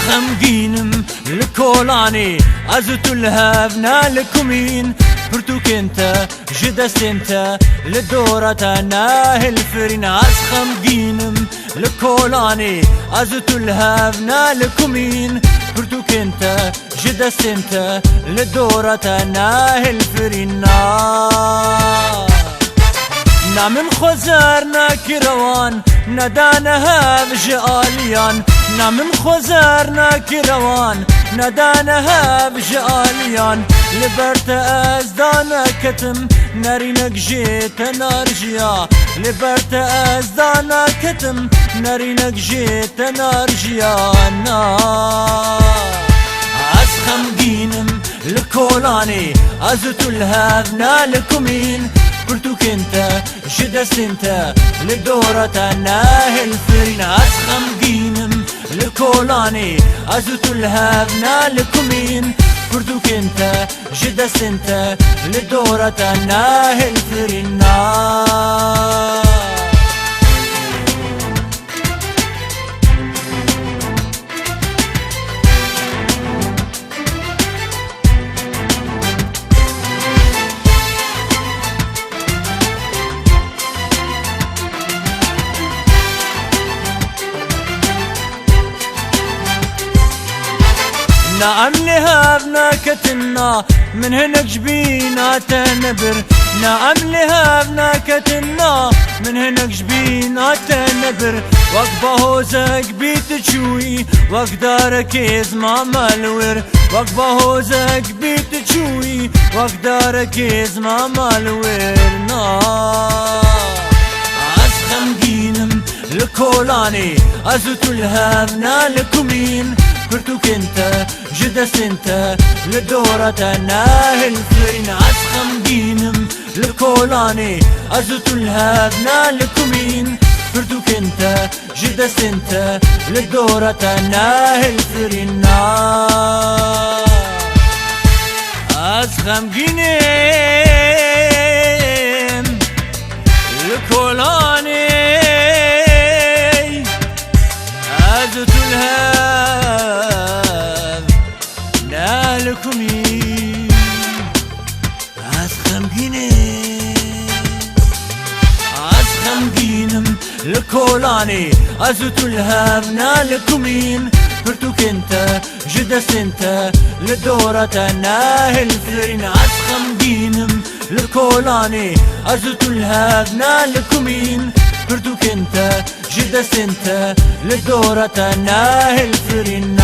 خمگینم لکولانی از تو الهاب نالکمین پرتوک انت جدست انت لدورت ناهل فرین از خمگینم لکولانی از تو الهاب نالکمین پرتوک انت جدست انت لدورت ناهل فرین نامم خوزار ناكروان ندانها بجاليان نامم خوزار ناكروان ندانها بجاليان لبرت ازدانا كتم نارينك جيت نارجيا لبرت ازدانا كتم نارينك جيت نارجيا اسخم دينم لكولاني ازتو الهاب نالكمين برتوك انت جدست انت لدورة ناهل فرين اسخم دينم لكولاني ازتو الهاب نالكمين برتوك انت جدست انت لدورة ناهل فرين نعم لهابنا كتنا من هناك جبينا تنبر نعم لهابنا كتنا من هناك جبينا تنبر وقبه زق بيت شوي وقدارك يزمع مالور وقبه زق بيت شوي وقدارك يزمع مالور اسخم دينم لكولاني ازتو الهابنا لكمين برتوك انت جدست انت لدورة ناهل فرين اسخم دينم لكولاني ازتو الهاب نالكمين برتوك انت جدست انت لدورة ناهل فرين اسخم دينم لكولاني ازتو الهاب نالكمين اسخم دينم لكولاني ازتو الهاب نالكمين برتوك انت جدست انت لدورة ناهل فرين اسخم دينم لكولاني ازتو الهاب نالكمين برتوك انت جدست انت لدورة ناهل فرين